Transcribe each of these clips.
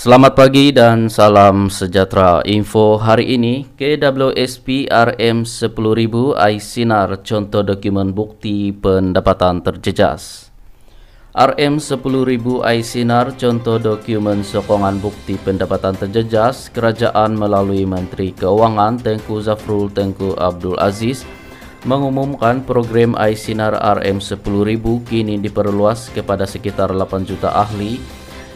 Selamat pagi dan salam sejahtera. Info hari ini, KWSP RM 10.000 iSinar contoh dokumen bukti pendapatan terjejas. RM 10.000 iSinar contoh dokumen sokongan bukti pendapatan terjejas kerajaan melalui Menteri Keuangan Tengku Zafrul Tengku Abdul Aziz mengumumkan program iSinar RM 10.000 kini diperluas kepada sekitar 8 juta ahli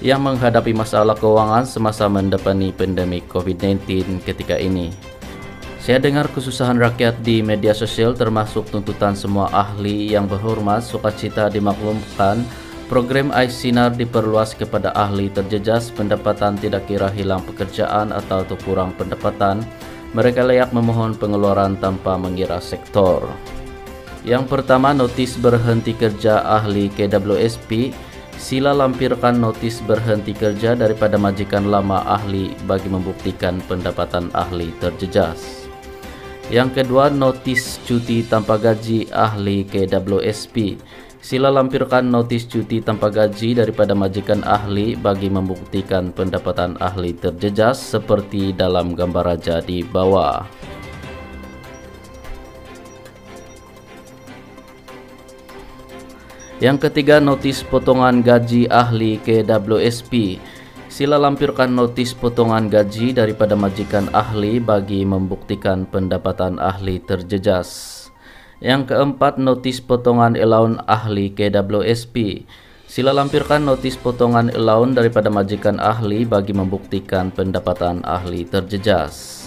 yang menghadapi masalah keuangan semasa mendepani pandemi COVID-19 ketika ini. Saya dengar kesusahan rakyat di media sosial termasuk tuntutan semua ahli yang berhormat sukacita dimaklumkan program iSinar diperluas kepada ahli terjejas pendapatan tidak kira hilang pekerjaan atau kurang pendapatan. Mereka layak memohon pengeluaran tanpa mengira sektor. Yang pertama, notis berhenti kerja ahli KWSP. Sila lampirkan notis berhenti kerja daripada majikan lama ahli bagi membuktikan pendapatan ahli terjejas. Yang kedua, notis cuti tanpa gaji ahli KWSP. Sila lampirkan notis cuti tanpa gaji daripada majikan ahli bagi membuktikan pendapatan ahli terjejas seperti dalam gambar raja di bawah. Yang ketiga, notis potongan gaji ahli KWSP. Sila lampirkan notis potongan gaji daripada majikan ahli bagi membuktikan pendapatan ahli terjejas. Yang keempat, notis potongan allowance ahli KWSP. Sila lampirkan notis potongan allowance daripada majikan ahli bagi membuktikan pendapatan ahli terjejas.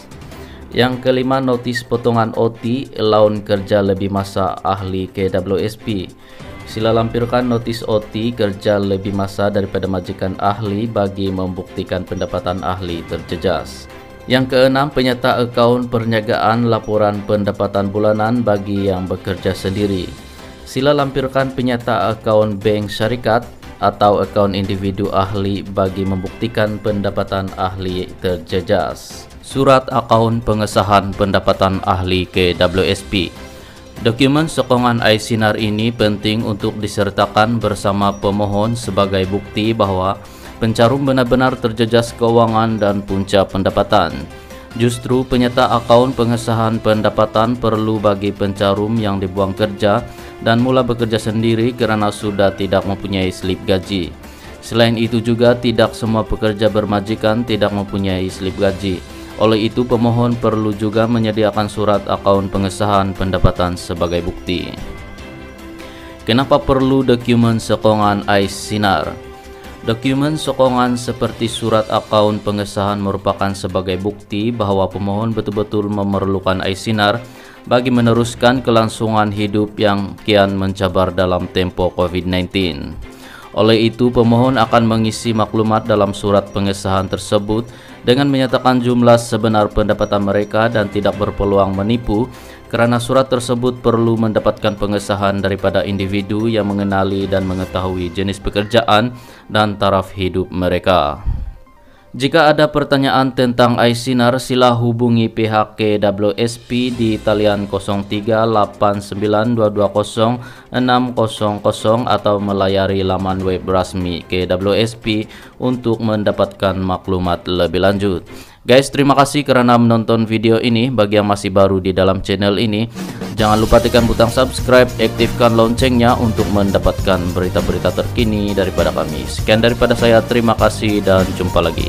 Yang kelima, notis potongan OT allowance kerja lebih masa ahli KWSP. Sila lampirkan notis OT kerja lebih masa daripada majikan ahli bagi membuktikan pendapatan ahli terjejas. Yang keenam, penyata akaun perniagaan laporan pendapatan bulanan bagi yang bekerja sendiri. Sila lampirkan penyata akaun bank syarikat atau akaun individu ahli bagi membuktikan pendapatan ahli terjejas. Surat akaun pengesahan pendapatan ahli KWSP. Dokumen sokongan iSinar ini penting untuk disertakan bersama pemohon sebagai bukti bahwa pencarum benar-benar terjejas keuangan dan punca pendapatan. Justru penyata akaun pengesahan pendapatan perlu bagi pencarum yang dibuang kerja dan mula bekerja sendiri kerana sudah tidak mempunyai slip gaji. Selain itu juga tidak semua pekerja bermajikan tidak mempunyai slip gaji. Oleh itu, pemohon perlu juga menyediakan surat akaun pengesahan pendapatan sebagai bukti. Kenapa perlu dokumen sokongan iSinar? Dokumen sokongan seperti surat akaun pengesahan merupakan sebagai bukti bahwa pemohon betul-betul memerlukan iSinar bagi meneruskan kelangsungan hidup yang kian mencabar dalam tempo COVID-19. Oleh itu, pemohon akan mengisi maklumat dalam surat pengesahan tersebut dengan menyatakan jumlah sebenar pendapatan mereka dan tidak berpeluang menipu kerana surat tersebut perlu mendapatkan pengesahan daripada individu yang mengenali dan mengetahui jenis pekerjaan dan taraf hidup mereka. Jika ada pertanyaan tentang iSinar, sila hubungi pihak KWSP di talian 0389220600 atau melayari laman web rasmi KWSP untuk mendapatkan maklumat lebih lanjut. Guys, terima kasih kerana menonton video ini. Bagi yang masih baru di dalam channel ini, jangan lupa tekan butang subscribe, aktifkan loncengnya untuk mendapatkan berita-berita terkini daripada kami. Sekian daripada saya, terima kasih dan jumpa lagi.